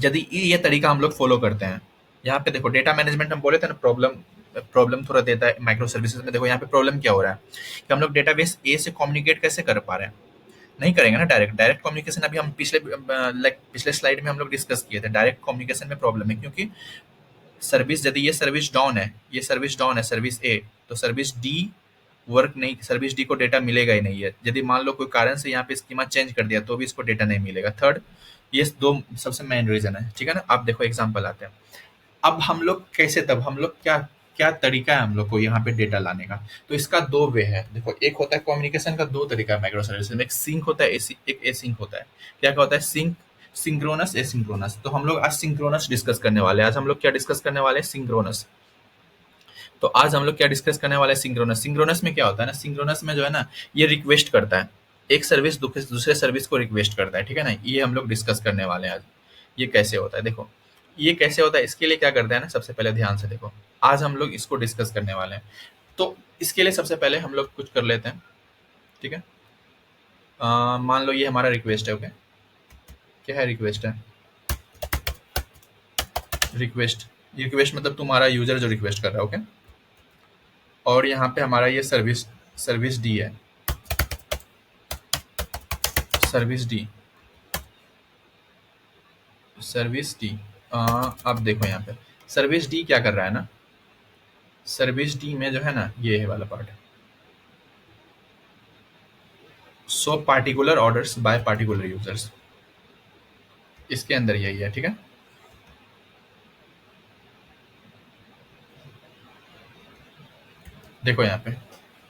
यदि ये तरीका हम लोग फॉलो करते हैं, यहाँ पे देखो डेटा मैनेजमेंट हम बोले थे ना, प्रॉब्लम प्रॉब्लम थोड़ा देता है माइक्रो सर्विसेज में। देखो यहाँ पे प्रॉब्लम क्या हो रहा है कि हम लोग डेटाबेस ए से कम्युनिकेट कैसे कर पा रहे हैं, नहीं करेंगे ना डायरेक्ट, डायरेक्ट कम्युनिकेशन अभी हम पिछले स्लाइड में हम लोग डिस्कस किए थे, डायरेक्ट कम्युनिकेशन में प्रॉब्लम है क्योंकि सर्विस, यदि ये सर्विस डाउन है, ये सर्विस डाउन है सर्विस ए, तो सर्विस डी वर्क नहीं, सर्विस डी को डेटा मिलेगा ही नहीं है। यदि मान लो कोई कारण से यहाँ पे स्कीमा चेंज कर दिया तो भी इसको डेटा नहीं मिलेगा। थर्ड, ये दो सबसे मेन रीजन है, ठीक है ना। आप देखो एग्जांपल आते हैं। अब हम लोग कैसे, तब हम लोग क्या क्या तरीका है हम लोग को यहाँ पे डेटा लाने का। तो इसका दो वे है। देखो, एक होता है कम्युनिकेशन का, दो तरीका है माइक्रो सर्विस में। एक सिंक होता है, एक एसिंक होता है। क्या क्या होता है? Sync, synchronous, asynchronous. तो हम लोग आज सिंक्रोनस डिस्कस करने वाले हैं। आज हम लोग क्या डिस्कस करने वाले हैं? सिंक्रोनस। तो आज हम लोग क्या डिस्कस करने वाले हैं? सिंक्रोनस। सिंक्रोनस में क्या होता है ना, सिंक्रोनस में जो है ना, ये रिक्वेस्ट करता है, एक सर्विस दूसरे सर्विस को रिक्वेस्ट करता है, ठीक है ना। ये हम लोग डिस्कस करने वाले हैं आज। ये कैसे होता है देखो, ये कैसे होता है, इसके लिए क्या करते हैं ना, सबसे पहले ध्यान से देखो, आज हम लोग इसको डिस्कस करने वाले हैं। तो इसके लिए सबसे पहले हम लोग कुछ कर लेते हैं, ठीक है। मान लो ये हमारा रिक्वेस्ट है, ओके। क्या है? रिक्वेस्ट है। रिक्वेस्ट, रिक्वेस्ट मतलब तुम्हारा यूजर जो रिक्वेस्ट कर रहा है, ओके। और यहाँ पे हमारा ये सर्विस, सर्विस डी है, सर्विस डी, सर्विस डी। अब देखो यहाँ पे सर्विस डी क्या कर रहा है ना, सर्विस डी में जो है ना, ये वाला पार्ट है, so particular orders by particular users, इसके अंदर यही है, ठीक है। देखो यहाँ पे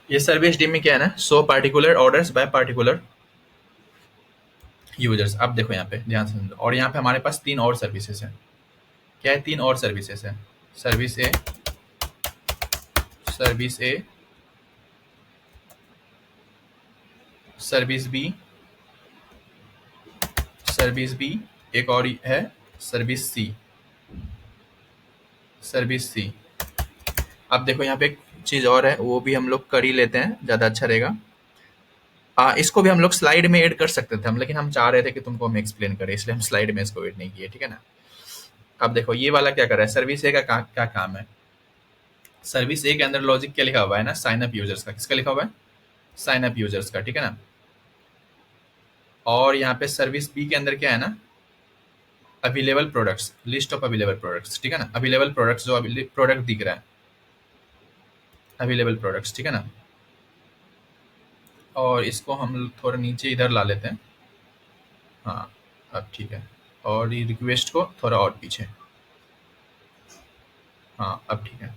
ये सर्विस डी में क्या है ना, so particular orders by particular users. अब देखो यहाँ पे ध्यान से समझो, और यहाँ पे हमारे पास तीन और सर्विसेज है। क्या है? तीन और सर्विसेज है। Service A, service A, service B, service B, एक और है सर्विस सी, सर्विस सी। अब देखो यहाँ पे एक चीज और है, वो भी हम लोग कर ही लेते हैं, ज्यादा अच्छा रहेगा। इसको भी हम लोग स्लाइड में ऐड कर सकते थे हम, लेकिन हम चाह रहे थे कि तुमको हम एक्सप्लेन करें, इसलिए हम स्लाइड में इसको ऐड नहीं किए, ठीक है ना। अब देखो ये वाला क्या कर रहा है, सर्विस ए का क्या काम है। सर्विस ए के अंदर लॉजिक क्या लिखा हुआ है ना, साइन अप यूजर्स का। किसका लिखा हुआ है? साइन अप यूजर्स का, ठीक है ना। और यहाँ पे सर्विस बी के अंदर क्या है ना, available products, list of available products, ठीक है ना। अवेलेबल प्रोडक्ट्स, जो प्रोडक्ट दिख रहा है, अवेलेबल प्रोडक्ट्स, ठीक है ना। और इसको हम थोड़ा नीचे इधर ला लेते हैं, हाँ अब ठीक है। और ये रिक्वेस्ट को थोड़ा और पीछे, हाँ अब ठीक है।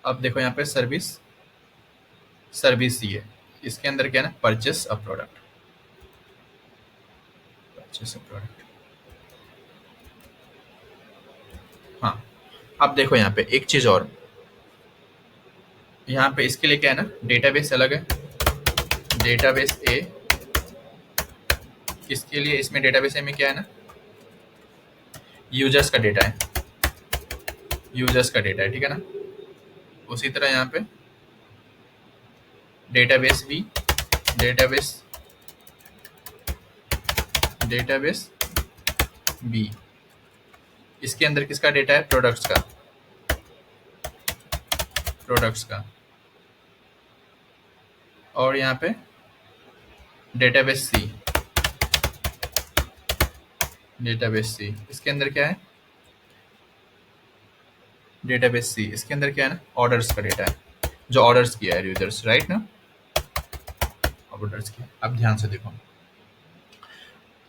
अब देखो यहाँ पे सर्विस, सर्विस ये, इसके अंदर क्या है ना, purchase a product, purchase a product. हाँ, अब देखो यहाँ पे एक चीज और, यहाँ पे इसके लिए क्या है ना, डेटाबेस अलग है, डेटाबेस ए। किसके लिए? इसमें डेटाबेस ए में क्या है ना, यूजर्स का डेटा है, यूजर्स का डेटा है, ठीक है ना। उसी तरह यहाँ पे database B, database, database B, इसके अंदर किसका डेटा है? प्रोडक्ट्स का, प्रोडक्ट्स का। और यहाँ पे डेटाबेस सी, डेटाबेस सी, इसके अंदर क्या है? डेटाबेस सी, इसके अंदर क्या है ना, ऑर्डर्स का डेटा है, जो ऑर्डर्स किया है यूजर्स, राइट ना, ऑर्डर्स किया। अब ध्यान से देखो,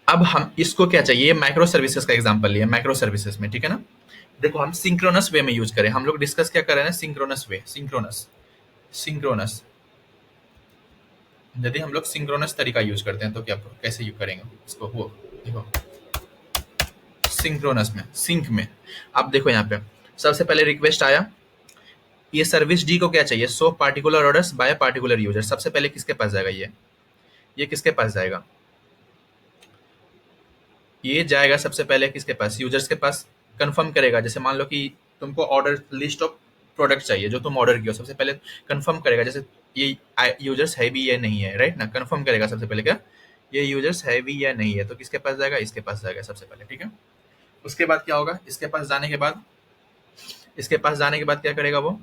अब हम इसको क्या चाहिए, ये माइक्रो सर्विसेज का एग्जांपल लिया, माइक्रो सर्विसेज में, ठीक है ना। देखो हम सिंक्रोनस वे में यूज करें, हम लोग डिस्कस क्या कर रहे हैं, सिंक्रोनस वे, सिंक्रोनस, सिंक्रोनस। यदि हम लोग सिंक्रोनस तरीका यूज करते हैं तो क्या, कैसे यूज करेंगे इसको, वो देखो सिंक्रोनस में, सिंक में। अब देखो यहाँ पे सबसे पहले रिक्वेस्ट आया, ये सर्विस डी को क्या चाहिए, so particular orders by particular user. सबसे पहले किसके पास जाएगा, ये किसके पास जाएगा, ये जाएगा सबसे पहले किसके पास, यूजर्स के पास। कंफर्म करेगा, जैसे मान लो कि तुमको ऑर्डर, लिस्ट ऑफ प्रोडक्ट चाहिए जो तुम ऑर्डर किया, सबसे पहले कंफर्म करेगा, जैसे ये यूजर्स है भी या नहीं है, राइट ना। कंफर्म करेगा सबसे पहले क्या, ये यूजर्स है भी या नहीं है, तो किसके पास जाएगा, इसके पास जाएगा सबसे पहले, ठीक है। उसके बाद क्या होगा, इसके पास जाने के बाद, इसके पास जाने के बाद क्या करेगा वो,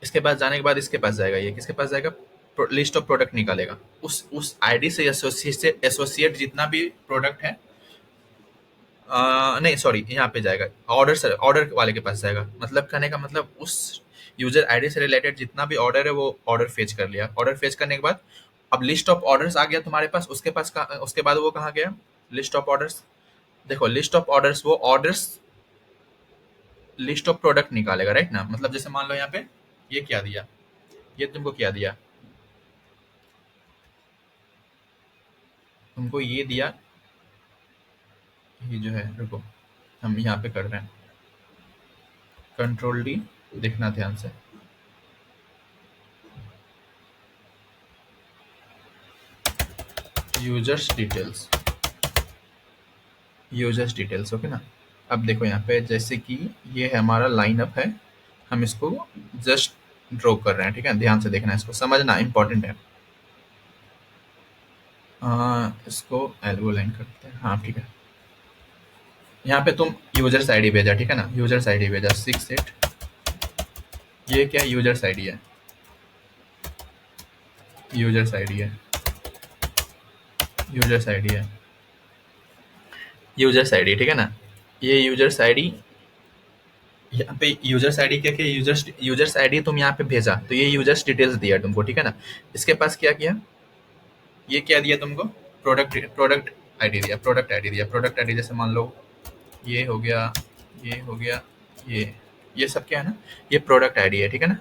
इसके पास जाने के बाद इसके पास जाएगा, ये किसके पास जाएगा, लिस्ट ऑफ प्रोडक्ट निकालेगा, उस आईडी से एसोसिएट जितना भी प्रोडक्ट है, नहीं सॉरी, यहाँ पे जाएगा ऑर्डर, ऑर्डर वाले के पास जाएगा। मतलब कहने का मतलब, उस यूजर आईडी से रिलेटेड जितना भी ऑर्डर है वो ऑर्डर फेच कर लिया। ऑर्डर फेच करने के बाद अब लिस्ट ऑफ ऑर्डर्स आ गया तुम्हारे पास। उसके बाद वो कहाँ गया? List of orders. देखो लिस्ट ऑफ ऑर्डर्स, वो ऑर्डर्स लिस्ट ऑफ प्रोडक्ट निकालेगा, राइट ना। मतलब जैसे मान लो यहाँ पे ये क्या दिया, ये तुमको क्या दिया, तुमको ये दिया, ये जो है, रुको हम यहाँ पे कर रहे हैं कंट्रोल डी, देखना ध्यान से। Users details, users details, okay ना। अब देखो यहाँ पे जैसे कि ये है हमारा लाइनअप है, हम इसको जस्ट ड्रॉ कर रहे हैं, ठीक है। ध्यान से देखना, इसको समझना इंपॉर्टेंट है। इसको एल्बो लाइन करते हैं, हाँ ठीक है। यहाँ पे तुम यूजर्स आईडी भेजा, ठीक है ना, यूजर्स आईडी भेजा 68, ये क्या यूजर्स आईडी है, यूजर्स आईडी है, यूजर्स आईडी है, यूजर्स आईडी, ठीक है ना। ये यूजर्स आईडी, यहाँ पे यूजर्स आईडी क्या क्या, यूजर्स आईडी तुम यहाँ पे भेजा तो ये यूजर्स डिटेल्स दिया तुमको, ठीक है ना। इसके पास क्या किया, ये क्या दिया तुमको, प्रोडक्ट आईडी दिया, प्रोडक्ट आईडी दिया। प्रोडक्ट आईडी जैसे मान लो ये हो गया, ये हो गया, ये सब क्या है ना, ये प्रोडक्ट आईडी है, ठीक है ना।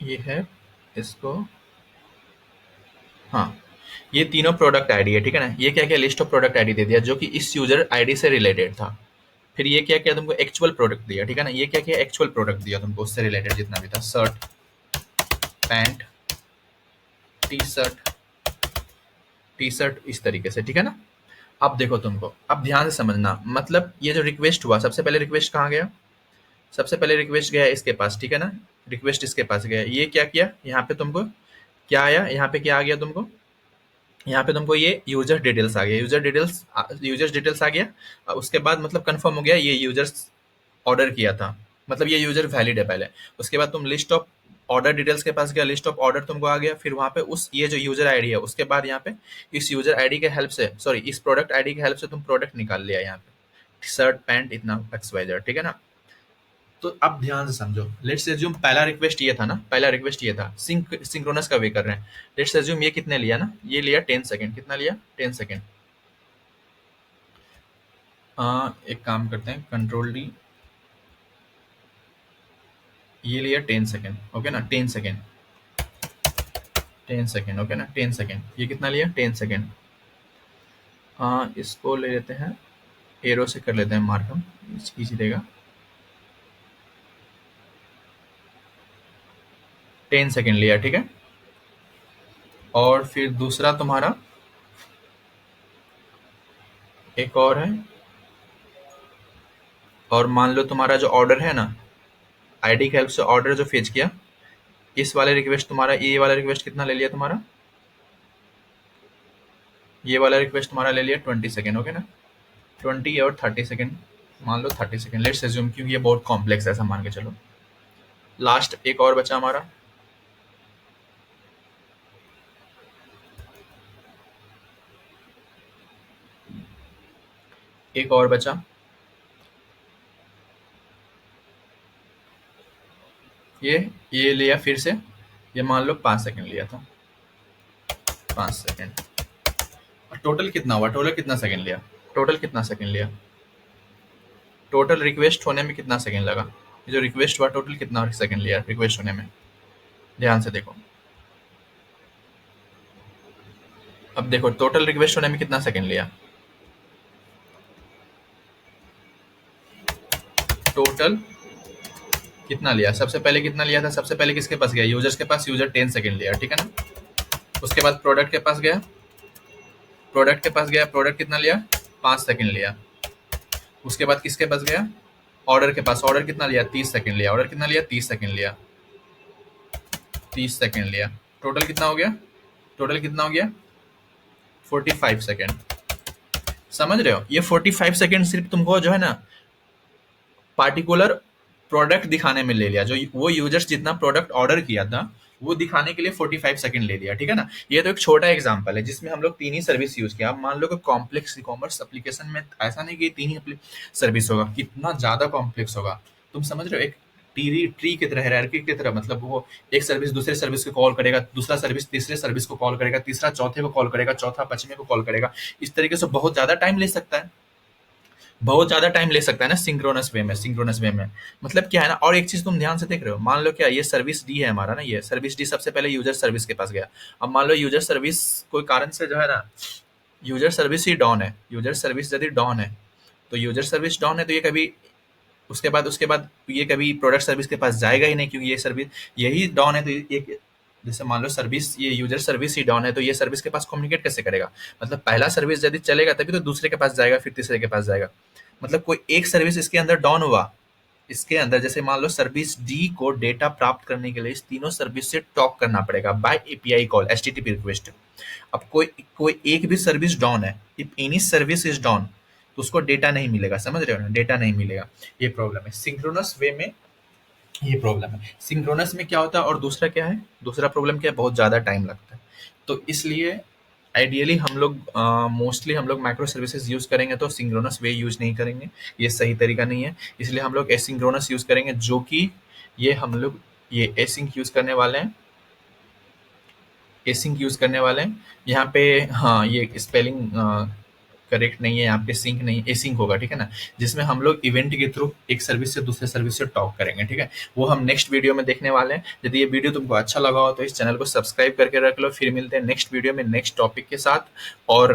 ये है इसको, हाँ ये तीनों प्रोडक्ट आईडी है, ठीक है ना। ये क्या क्या, लिस्ट ऑफ प्रोडक्ट आईडी दे दिया जो कि इस यूजर आईडी से रिलेटेड था। फिर ये क्या क्या तुमको एक्चुअल प्रोडक्ट दिया, ठीक है ना। ये क्या क्या एक्चुअल प्रोडक्ट दिया तुमको उससे रिलेटेड जितना भी था, शर्ट, पैंट, टी शर्ट, इस तरीके से, ठीक है ना। अब देखो तुमको, अब ध्यान से समझना, मतलब ये जो रिक्वेस्ट हुआ, सबसे पहले रिक्वेस्ट कहाँ गया, सबसे पहले रिक्वेस्ट गया इसके पास, ठीक है ना। रिक्वेस्ट इसके पास गया, ये क्या किया, यहाँ पे तुमको क्या आया, यहाँ पे क्या आ गया तुमको, यहाँ पे तुमको ये यूजर डिटेल्स आ गया, यूजर्स डिटेल्स आ गया। उसके बाद मतलब कंफर्म हो गया ये यूजर्स ऑर्डर किया था, मतलब ये यूजर वैलिड है पहले। उसके बाद तुम लिस्ट ऑफ ऑर्डर डिटेल्स के पास गया, लिस्ट ऑफ ऑर्डर तुमको आ गया। फिर वहाँ पे उस ये जो यूजर आईडी है, उसके बाद यहाँ पे इस यूजर आईडी के हेल्प से, सॉरी इस प्रोडक्ट आईडी के हेल्प से तुम प्रोडक्ट निकाल लिया यहाँ पे, शर्ट पैंट इतना XYZ, ठीक है ना। तो अब ध्यान से समझो, लेट्स एज्यूम पहला रिक्वेस्ट ये था ना, पहला रिक्वेस्ट ये था, सिंक्रोनस का वे कर रहे हैं। लेट्स एज्यूम ये कितने लिया ना, ये लिया 10 सेकेंड, कितना लिया 10 सेकेंड। एक काम करते हैं, कंट्रोल डी, ये लिया 10 सेकेंड, ओके ना, 10 सेकेंड, 10 सेकेंड, ओके ना, 10 सेकेंड। ये कितना लिया 10 सेकेंड। इसको ले लेते हैं, एरो से कर लेते हैं मार्क, हम इजी रहेगा। 10 सेकेंड लिया, ठीक है। और फिर दूसरा तुम्हारा एक और है, और मान लो तुम्हारा जो ऑर्डर है ना, आईडी के हेल्प से ऑर्डर जो फेच किया, इस वाले रिक्वेस्ट तुम्हारा, ये वाला रिक्वेस्ट कितना ले लिया तुम्हारा, ये वाला रिक्वेस्ट तुम्हारा ले लिया 20 सेकेंड, ओके ना। 20 और 30 सेकेंड, मान लो 30 सेकेंड, लेट्स एज्यूम, क्योंकि ये बहुत कॉम्प्लेक्स है, ऐसा मान के चलो। लास्ट एक और बचा हमारा, एक और बचा, ये लिया फिर से, ये मान लो 5 सेकेंड लिया था, 5 सेकेंड। और टोटल कितना हुआ, टोटल कितना सेकेंड लिया, टोटल कितना सेकेंड लिया, टोटल रिक्वेस्ट होने में कितना सेकेंड लगा, ये जो रिक्वेस्ट हुआ टोटल कितना सेकेंड लिया रिक्वेस्ट होने में, ध्यान से देखो। अब देखो टोटल रिक्वेस्ट होने में कितना सेकेंड लिया, टोटल कितना लिया, सबसे पहले कितना लिया था, सबसे पहले किसके पास गया, यूजर्स के पास, यूजर 10 सेकेंड लिया, ठीक है ना। उसके बाद प्रोडक्ट के पास गया, प्रोडक्ट के पास गया, प्रोडक्ट कितना लिया 5 सेकेंड लिया। उसके बाद किसके पास गया, ऑर्डर के पास, ऑर्डर कितना लिया 30 सेकेंड लिया, ऑर्डर कितना लिया 30 सेकेंड लिया, 30 सेकेंड लिया। टोटल कितना हो गया, टोटल कितना हो गया 45 सेकेंड। समझ रहे हो, ये 45 सेकेंड सिर्फ तुमको जो है ना पार्टिकुलर प्रोडक्ट दिखाने में ले लिया, जो वो यूजर्स जितना प्रोडक्ट ऑर्डर किया था वो दिखाने के लिए 45 सेकंड ले लिया, ठीक है ना। ये तो एक छोटा एग्जांपल है जिसमें हम लोग 3 ही सर्विस यूज किया। अब मान लो कि कॉम्प्लेक्स ई कॉमर्स एप्लीकेशन में ऐसा नहीं कि 3 ही सर्विस होगा, कितना ज्यादा कॉम्प्लेक्स होगा, तुम समझ रहे हो। एक ट्री की तरह, हायरार्की की तरह, मतलब वो एक सर्विस दूसरे सर्विस को कॉल करेगा, दूसरा सर्विस तीसरे सर्विस को कॉल करेगा, तीसरा चौथे को कॉल करेगा, चौथा पांचवें को कॉल करेगा। इस तरीके से बहुत ज्यादा टाइम ले सकता है, बहुत ज्यादा टाइम ले सकता है ना सिंक्रोनस वे में। मतलब क्या है ना, और एक चीज तुम ध्यान से देख रहे हो, मान लो क्या ये सर्विस डी है हमारा ना, ये सर्विस डी सबसे पहले यूजर सर्विस के पास गया। अब मान लो यूजर सर्विस कोई कारण से जो है ना, यूजर सर्विस ही डाउन है, यूजर सर्विस यदि डाउन है, तो यूजर सर्विस डाउन है तो ये कभी उसके बाद ये कभी प्रोडक्ट सर्विस के पास जाएगा ही नहीं, क्योंकि ये सर्विस यही डाउन है। तो ये जैसे मान लो सर्विस, ये यूजर सर्विस ही डाउन है, तो ये सर्विस के पास कम्युनिकेट कैसे करेगा। मतलब पहला सर्विस यदि चलेगा तभी तो दूसरे के पास जाएगा, फिर तीसरे के पास जाएगा। मतलब कोई एक सर्विस इसके अंदर डाउन हुआ, इसके अंदर जैसे मान लो सर्विस डी को डेटा प्राप्त करने के लिए इस तीनों सर्विस से टॉक करना पड़ेगा by API call, HTTP request. अब कोई कोई एक भी सर्विस डाउन है, if any service is down, तो उसको डेटा नहीं मिलेगा, समझ रहे हो ना, डेटा नहीं मिलेगा। ये प्रॉब्लम है सिंक्रोनस वे में, ये प्रॉब्लम है सिंक्रोनस में क्या होता है। और दूसरा क्या है, दूसरा प्रॉब्लम क्या है, बहुत ज़्यादा टाइम लगता है। तो इसलिए आइडियली हम लोग मोस्टली हम लोग माइक्रो सर्विसेज यूज़ करेंगे तो सिंक्रोनस वे यूज़ नहीं करेंगे, ये सही तरीका नहीं है। इसलिए हम लोग एसिंक्रोनस यूज़ करेंगे, जो कि ये हम लोग ये एसिंक यूज़ करने वाले हैं, एसिंक यूज़ करने वाले हैं यहाँ पे। हाँ, ये स्पेलिंग करेक्ट नहीं है यहाँ पे, सिंक नहीं, एसिंक होगा, ठीक है ना। जिसमें हम लोग इवेंट के थ्रू एक सर्विस से दूसरे सर्विस से टॉक करेंगे, ठीक है। वो हम नेक्स्ट वीडियो में देखने वाले हैं। यदि ये वीडियो तुमको अच्छा लगा हो तो इस चैनल को सब्सक्राइब करके रख लो। फिर मिलते हैं नेक्स्ट वीडियो में नेक्स्ट टॉपिक के साथ। और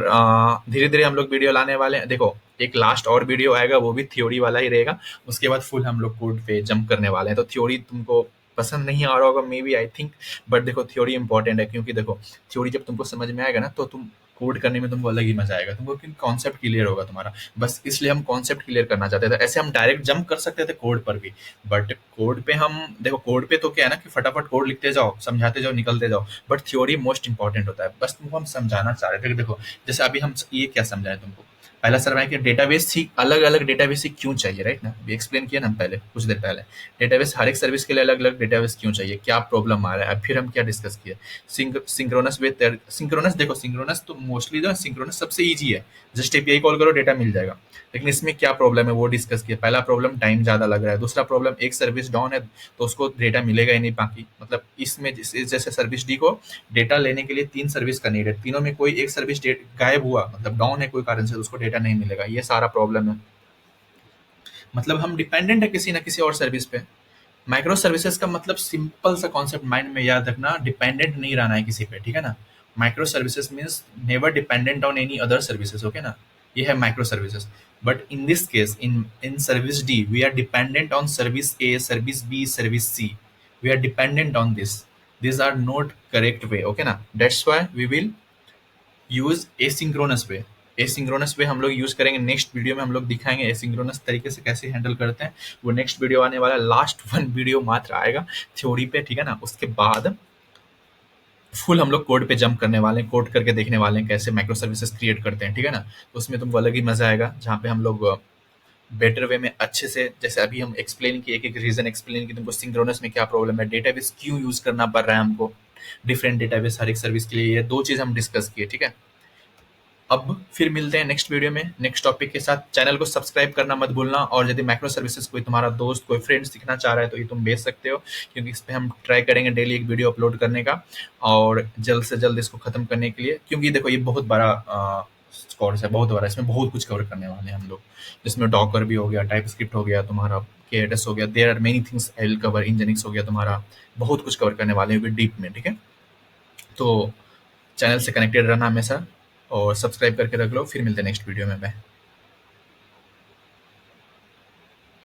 धीरे धीरे हम लोग वीडियो लाने वाले हैं। देखो एक लास्ट और वीडियो आएगा, वो भी थ्योरी वाला ही रहेगा। उसके बाद फुल हम लोग कोड पे जंप करने वाले हैं। तो थ्योरी तुमको पसंद नहीं आ रहा होगा may be, I think, but देखो थ्योरी इंपॉर्टेंट है, क्योंकि देखो थ्योरी जब तुमको समझ में आएगा ना तो तुम कोड करने में तुमको अलग ही मजा आएगा तुमको, क्योंकि कॉन्सेप्ट क्लियर होगा तुम्हारा। बस इसलिए हम कॉन्सेप्ट क्लियर करना चाहते थे। ऐसे हम डायरेक्ट जंप कर सकते थे कोड पर भी, बट कोड पे हम देखो, कोड पे तो क्या है ना कि फटाफट कोड लिखते जाओ, समझाते जाओ, निकलते जाओ, बट थ्योरी मोस्ट इंपॉर्टेंट होता है। बस तुमको हम समझाना चाह रहे थे कि देखो जैसे अभी हम ये क्या समझाए तुमको, पहला सर्वाई कि डेटाबेस ही अलग अलग डेटाबेस ही क्यों चाहिए, राइट ना, भी एक्सप्लेन किया ना हम पहले कुछ देर पहले। डेटाबेस हर एक सर्विस के लिए अलग अलग डेटाबेस क्यों चाहिए, क्या प्रॉब्लम आ रहा है। अब फिर हम क्या डिस्कस किया, सिंक्रोनस विद सिंक्रोनस। देखो सिंक्रोनस तो मोस्टली जो सिंक्रोनस सबसे ईजी है, जस्ट एपीआई कॉल करो डेटा मिल जाएगा। लेकिन इसमें क्या प्रॉब्लम है वो डिस्कस किया। पहला प्रॉब्लम टाइम ज्यादा लग रहा है, दूसरा प्रॉब्लम एक सर्विस डाउन है तो उसको डेटा मिलेगा ही नहीं बाकी। मतलब इसमें जैसे सर्विस डी को डेटा लेने के लिए 3 सर्विस का नीड है, तीनों में कोई एक सर्विस गायब हुआ, मतलब डाउन है कोई कारण से, तो उसको डेटा नहीं मिलेगा। ये सारा प्रॉब्लम है। मतलब हम डिपेंडेंट है किसी ना किसी और सर्विस पे। माइक्रो सर्विसेज का मतलब सिंपल सा कॉन्सेप्ट माइंड में याद रखना, डिपेंडेंट नहीं रहना है किसी पे, ठीक है ना। Micro services means never dependent on any other services, okay ना। ये है micro services. But in this case, in service D we are dependent on service A, service B, service C. We are dependent on this are not correct way, okay ना। That's why we will use asynchronous way. Asynchronous way हम लोग use करेंगे next video में। हम लोग दिखाएंगे asynchronous तरीके से कैसे हैंडल करते हैं। वो नेक्स्ट वीडियो आने वाला, लास्ट 1 वीडियो मात्र आएगा थ्योरी पे, ठीक है ना। उसके बाद फुल हम लोग कोड पे जंप करने वाले हैं, कोड करके देखने वाले हैं कैसे माइक्रो सर्विसेज क्रिएट करते हैं, ठीक है ना। तो उसमें तुमको अलग ही मजा आएगा, जहाँ पे हम लोग बेटर वे में अच्छे से, जैसे अभी हम एक्सप्लेन किए, एक एक रीजन एक्सप्लेन की तुमको सिंक्रोनस में क्या प्रॉब्लम है, डेटाबेस क्यों यूज करना पड़ रहा है हमको, डिफरेंट डेटाबेस हर एक सर्विस के लिए। ये 2 चीज हम डिस्कस किए, ठीक है। अब फिर मिलते हैं नेक्स्ट वीडियो में नेक्स्ट टॉपिक के साथ। चैनल को सब्सक्राइब करना मत भूलना। और यदि माइक्रो सर्विसेज कोई तुम्हारा दोस्त, कोई फ्रेंड सीखना चाह रहा है तो ये तुम भेज सकते हो, क्योंकि इस पे हम ट्राई करेंगे डेली एक वीडियो अपलोड करने का, और जल्द से जल्द इसको खत्म करने के लिए। क्योंकि देखो ये बहुत बड़ा कोर्स है, बहुत बड़ा, इसमें बहुत कुछ कवर करने वाले हैं हम लोग, जिसमें डॉकर भी हो गया, टाइप स्क्रिप्ट हो गया तुम्हारा, केएडएस हो गया, there are many things I will cover, इंजनिक्स हो गया तुम्हारा, बहुत कुछ कवर करने वाले हैं डीप में, ठीक है। तो चैनल से कनेक्टेड रहना हमेशा, और सब्सक्राइब करके रख लो। फिर मिलते हैं नेक्स्ट वीडियो में। मैं